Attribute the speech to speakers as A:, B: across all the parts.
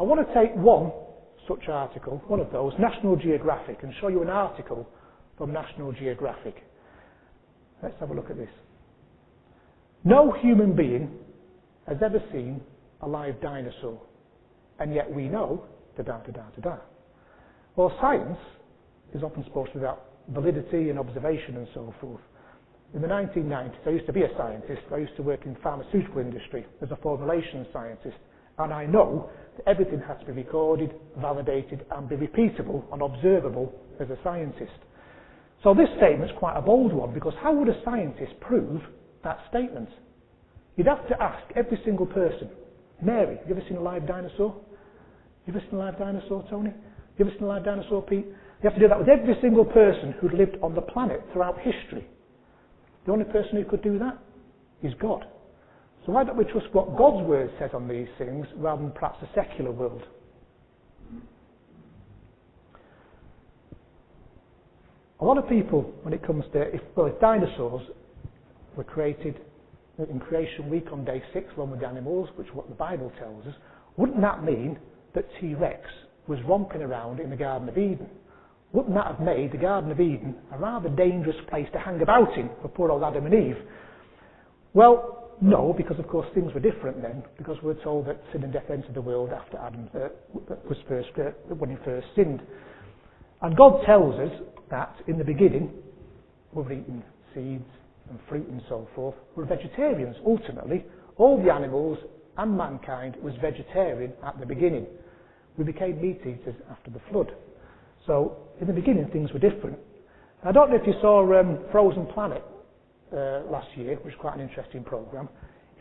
A: I want to take one such article, one of those, National Geographic, and show you an article from National Geographic. Let's have a look at this. No human being has ever seen a live dinosaur, and yet we know da-da-da-da-da-da. Well, science is often supposed to be about validity and observation and so forth. In the 1990s, I used to be a scientist. I used to work in the pharmaceutical industry as a formulation scientist, and I know that everything has to be recorded, validated, and be repeatable and observable as a scientist. So this statement's quite a bold one, because how would a scientist prove that statement? You'd have to ask every single person. Mary, have you ever seen a live dinosaur? You ever seen a live dinosaur, Tony? You ever seen a live dinosaur, Pete? You have to do that with every single person who'd lived on the planet throughout history. The only person who could do that is God. So why don't we trust what God's word says on these things rather than perhaps the secular world? A lot of people, when it comes to, if dinosaurs were created in creation week on day 6 along with the animals, which is what the Bible tells us, wouldn't that mean that T-Rex was romping around in the Garden of Eden? Wouldn't that have made the Garden of Eden a rather dangerous place to hang about in for poor old Adam and Eve? Well, no, because of course things were different then, because we're told that sin and death entered the world after Adam when he first sinned. And God tells us that in the beginning, we were eating seeds and fruit and so forth. We're vegetarians. Ultimately, all the animals and mankind was vegetarian at the beginning. We became meat eaters after the flood. So, in the beginning, things were different. I don't know if you saw Frozen Planet last year, which was quite an interesting programme.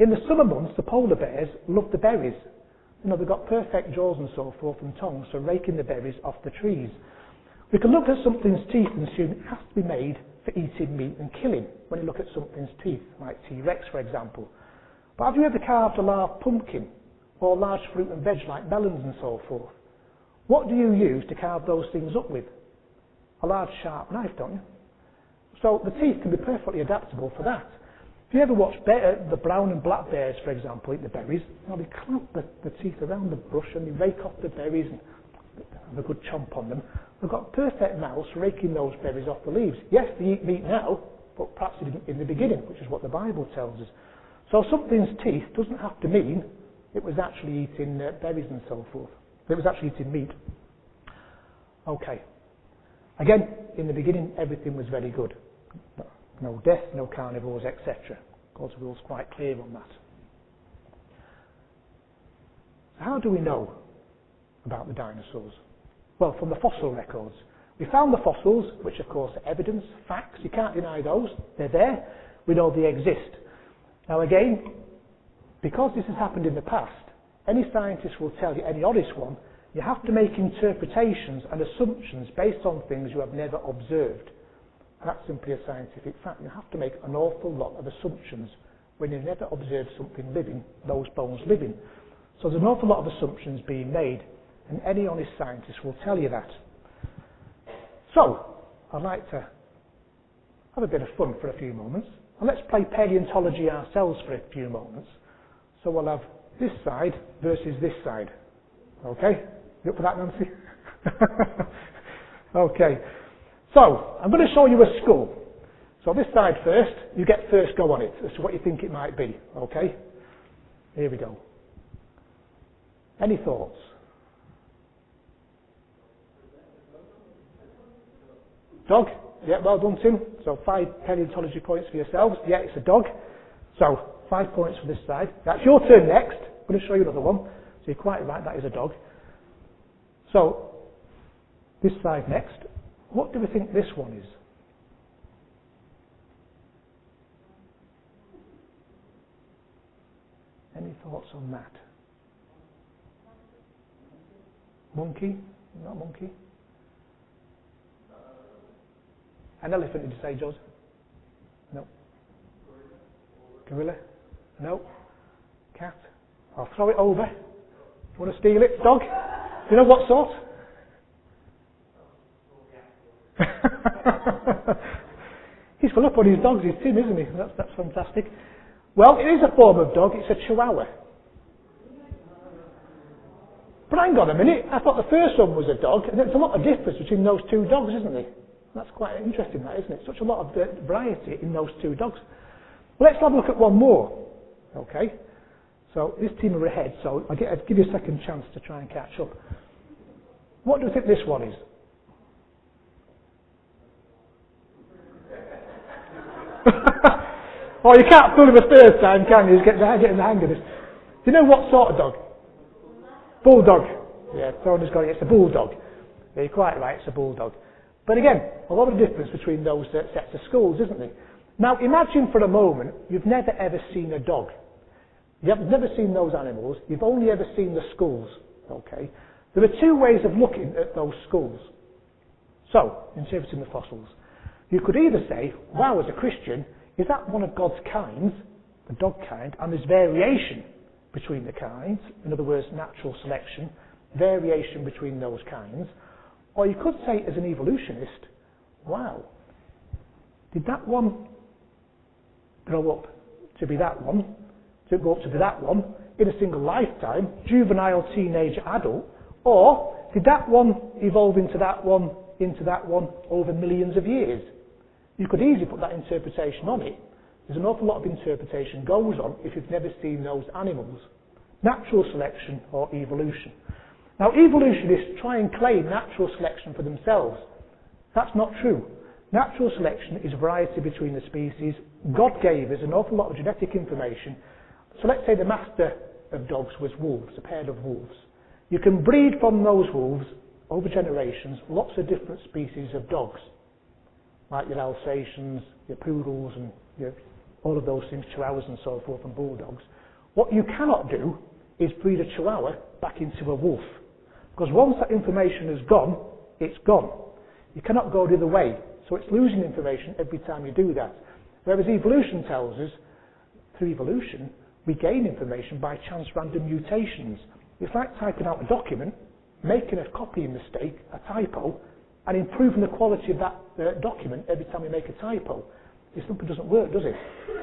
A: In the summer months, the polar bears love the berries. You know, they've got perfect jaws and so forth and tongues for raking the berries off the trees. We can look at something's teeth and assume it has to be made for eating meat and killing, when you look at something's teeth, like T-Rex, for example. But have you ever carved a large pumpkin, or large fruit and veg like melons and so forth? What do you use to carve those things up with? A large sharp knife, don't you? So the teeth can be perfectly adaptable for that. If you ever watch the brown and black bears, for example, eat the berries, they clamp the teeth around the brush and they rake off the berries and have a good chomp on them. They've got perfect mouths for raking those berries off the leaves. Yes, they eat meat now, but perhaps they didn't in the beginning, which is what the Bible tells us. So something's teeth doesn't have to mean it was actually eating berries and so forth. It was actually eating meat. Okay. Again, in the beginning, everything was very good. No death, no carnivores, etc. God's will's quite clear on that. So how do we know about the dinosaurs? Well, from the fossil records. We found the fossils, which of course are evidence, facts. You can't deny those. They're there. We know they exist. Now again, because this has happened in the past, any scientist will tell you, any honest one, you have to make interpretations and assumptions based on things you have never observed. That's simply a scientific fact. You have to make an awful lot of assumptions when you've never observed something living, those bones living. So there's an awful lot of assumptions being made, and any honest scientist will tell you that. So, I'd like to have a bit of fun for a few moments, and let's play paleontology ourselves for a few moments. So we'll have this side versus this side. Okay? You up for that, Nancy? Okay. So, I'm going to show you a skull. So this side first, you get first go on it as to what you think it might be. Okay? Here we go. Any thoughts? Dog? Yeah, well done, Tim. So 5 paleontology points for yourselves. Yeah, it's a dog. So 5 points for this side. That's your turn next. I'm going to show you another one. So you're quite right, that is a dog. So, this side next. What do we think this one is? Any thoughts on that? Monkey? Not monkey? An elephant, did you say, Jos? No. Gorilla? No. Cat? I'll throw it over. Want to steal it? Dog? You know what sort? He's full up on his dogs, he's Tim, isn't he? That's fantastic. Well, it is a form of dog, it's a chihuahua. But hang on a minute, I thought the first one was a dog, and there's a lot of difference between those two dogs, isn't there? That's quite interesting, that, isn't it? Such a lot of variety in those two dogs. Well, let's have a look at one more. Okay? So, this team are ahead, so I'll give you a second chance to try and catch up. What do you think this one is? Oh, you can't fool him a third time, can you? He's getting the hang of this. Do you know what sort of dog? Bulldog. Yeah, Tony's got it. It's a bulldog. Yeah, you're quite right, it's a bulldog. But again, a lot of difference between those sets of skulls, isn't there? Now, imagine for a moment you've never ever seen a dog. You've never seen those animals. You've only ever seen the skulls. Okay? There are two ways of looking at those skulls. So, interpreting the fossils. You could either say, wow, as a Christian, is that one of God's kinds, the dog kind, and there's variation between the kinds, in other words, natural selection, variation between those kinds. Or you could say, as an evolutionist, wow, did that one grow up to be that one, to grow up to be that one, in a single lifetime, juvenile, teenager, adult, or did that one evolve into that one, over millions of years? You could easily put that interpretation on it. There's an awful lot of interpretation goes on if you've never seen those animals. Natural selection or evolution. Now, evolutionists try and claim natural selection for themselves. That's not true. Natural selection is variety between the species. God gave us an awful lot of genetic information. So let's say the master of dogs was wolves, a pair of wolves. You can breed from those wolves, over generations, lots of different species of dogs. Like your Alsatians, your poodles, and all of those things, chihuahuas and so forth, and bulldogs. What you cannot do is breed a chihuahua back into a wolf. Because once that information is gone, it's gone. You cannot go the other way. So it's losing information every time you do that. Whereas evolution tells us, through evolution, we gain information by chance random mutations. It's like typing out a document, making a copying mistake, a typo, and improving the quality of that document every time you make a typo. It simply doesn't work, does it?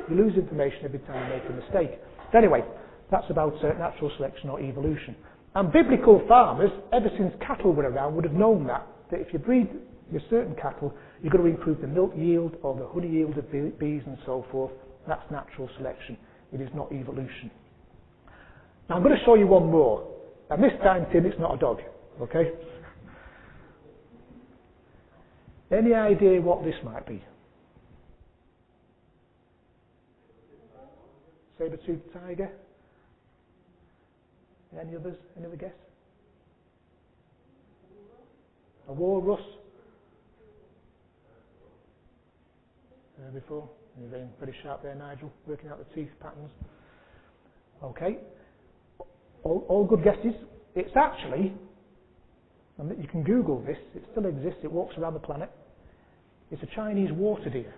A: You lose information every time you make a mistake. But anyway, that's about natural selection or evolution. And biblical farmers, ever since cattle were around, would have known that if you breed your certain cattle, you've got to improve the milk yield or the honey yield of bees and so forth. That's natural selection. It is not evolution. Now I'm going to show you one more. And this time, Tim, it's not a dog. Okay? Any idea what this might be? Saber-toothed tiger? Any others? Any other guess? A walrus? Before? You're being very sharp there, Nigel, working out the teeth patterns. Okay. All good guesses. It's actually, and you can Google this, it still exists, it walks around the planet. It's a Chinese water deer.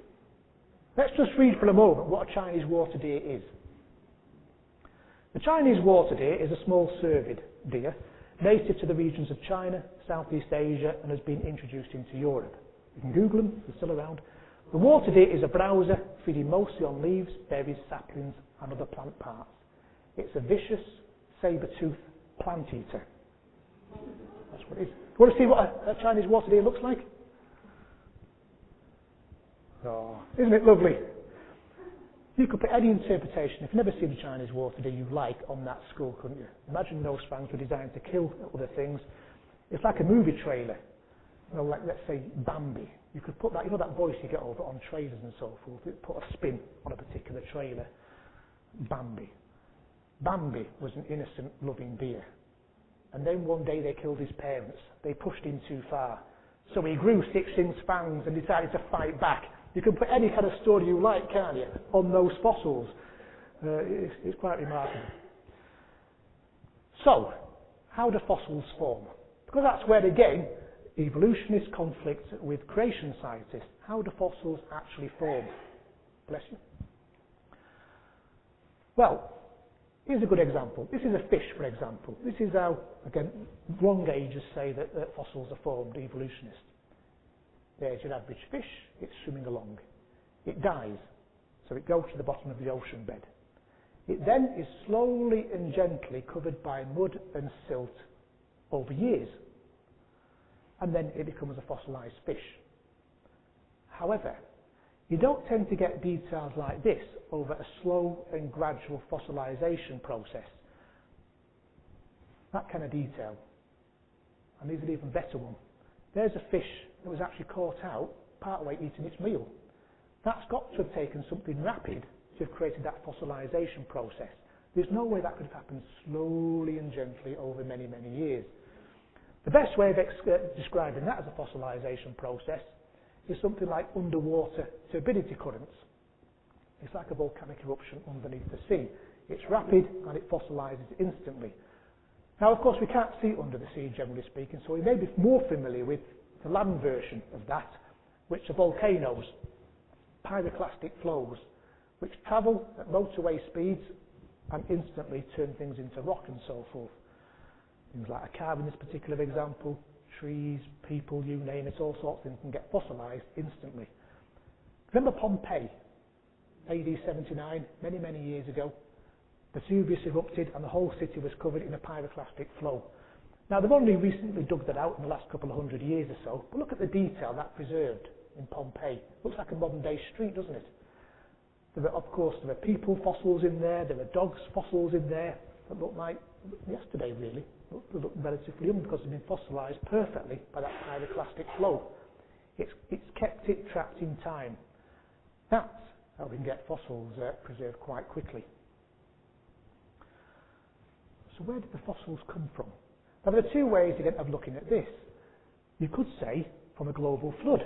A: Let's just read for a moment what a Chinese water deer is. The Chinese water deer is a small cervid deer, native to the regions of China, Southeast Asia, and has been introduced into Europe. You can Google them, they're still around. The water deer is a browser, feeding mostly on leaves, berries, saplings, and other plant parts. It's a vicious, saber-toothed plant eater. That's what it is. You want to see what a Chinese water deer looks like? Oh, isn't it lovely? You could put any interpretation, if you've never seen a Chinese water deer you like, on that skull, couldn't you? Imagine those fangs were designed to kill other things. It's like a movie trailer. Like, let's say, Bambi. You could put that, that voice you get over on trailers and so forth, it put a spin on a particular trailer. Bambi. Bambi was an innocent, loving deer. And then one day they killed his parents. They pushed him too far. So he grew 6-inch fangs and decided to fight back. You can put any kind of story you like, can't you, on those fossils. It's quite remarkable. So, how do fossils form? Because that's where, again, evolutionists conflict with creation scientists. How do fossils actually form? Bless you. Well, here's a good example. This is a fish, for example. This is how, again, long ages say that fossils are formed, evolutionists. There's your average fish, it's swimming along. It dies, so it goes to the bottom of the ocean bed. It then is slowly and gently covered by mud and silt over years. And then it becomes a fossilised fish. However, you don't tend to get details like this over a slow and gradual fossilisation process. That kind of detail. And here's an even better one. There's a fish that was actually caught out partway eating its meal. That's got to have taken something rapid to have created that fossilisation process. There's no way that could have happened slowly and gently over many, many years. The best way of describing that as a fossilisation process is something like underwater turbidity currents. It's like a volcanic eruption underneath the sea. It's rapid and it fossilises instantly. Now, of course, we can't see under the sea, generally speaking, so we may be more familiar with the land version of that, which are volcanoes, pyroclastic flows, which travel at motorway speeds and instantly turn things into rock and so forth. Things like a car in this particular example, trees, people, you name it, all sorts of things can get fossilised instantly. Remember Pompeii, AD 79, many, many years ago? Vesuvius erupted and the whole city was covered in a pyroclastic flow. Now, they've only recently dug that out in the last couple of 100 years or so, but look at the detail that preserved in Pompeii. Looks like a modern-day street, doesn't it? Of course, there are people fossils in there, there are dogs fossils in there that look like yesterday, really. They look relatively young because they've been fossilised perfectly by that pyroclastic flow. It's kept it trapped in time. That's how we can get fossils preserved quite quickly. So where did the fossils come from? Now, there are two ways again of looking at this. You could say from a global flood,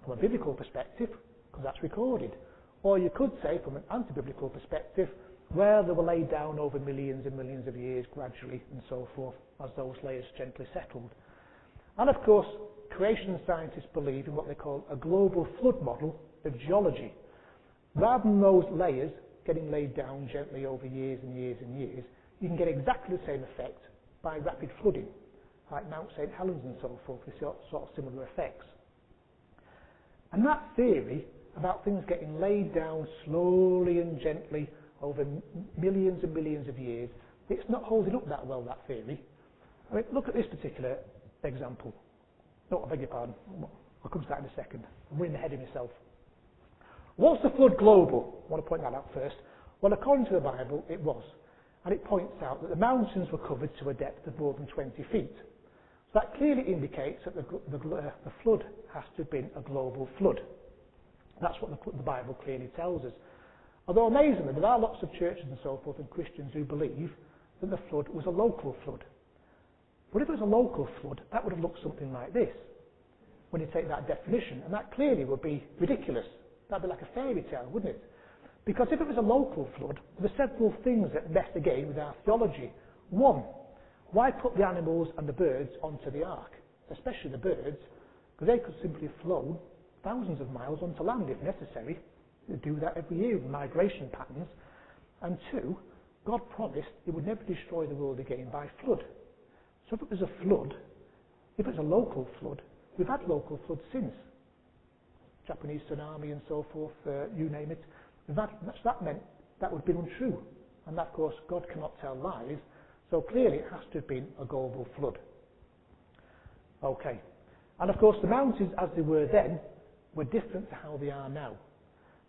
A: from a biblical perspective, because that's recorded. Or you could say from an anti-biblical perspective, where they were laid down over millions and millions of years gradually and so forth as those layers gently settled. And of course, creation scientists believe in what they call a global flood model of geology. Rather than those layers getting laid down gently over years and years and years, you can get exactly the same effect by rapid flooding, like Mount St. Helens and so forth, with sort of similar effects. And that theory about things getting laid down slowly and gently over millions and millions of years, it's not holding up that well, that theory. I mean, look at this particular example. No, I beg your pardon. I'll come to that in a second. I'm running ahead of myself. Was the flood global? I want to point that out first. Well, according to the Bible, it was. And it points out that the mountains were covered to a depth of more than 20 feet. So that clearly indicates that the flood has to have been a global flood. That's what the Bible clearly tells us. Although amazingly, there are lots of churches and so forth and Christians who believe that the flood was a local flood. But if it was a local flood, that would have looked something like this, when you take that definition, and that clearly would be ridiculous. That would be like a fairy tale, wouldn't it? Because if it was a local flood, there are several things that mess again with our theology. One, why put the animals and the birds onto the ark? Especially the birds, because they could simply have flown thousands of miles onto land if necessary. They do that every year with migration patterns. And two, God promised He would never destroy the world again by flood. So if it was a flood, if it was a local flood, we've had local floods since. Japanese tsunami and so forth, you name it. That meant that would have been untrue. And that, of course, God cannot tell lies. So clearly it has to have been a global flood. Okay. And of course the mountains as they were then were different to how they are now.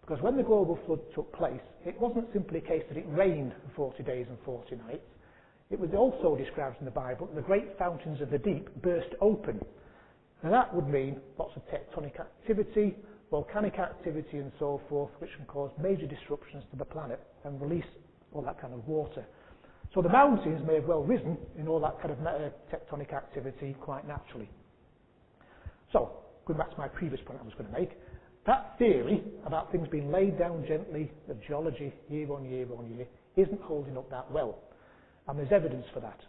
A: Because when the global flood took place, it wasn't simply a case that it rained for 40 days and 40 nights. It was also described in the Bible that the great fountains of the deep burst open. Now that would mean lots of tectonic activity, volcanic activity and so forth, which can cause major disruptions to the planet and release all that kind of water. So the mountains may have well risen in all that kind of tectonic activity quite naturally. So, going back to my previous point I was going to make, that theory about things being laid down gently of geology year on year on year isn't holding up that well. And there's evidence for that.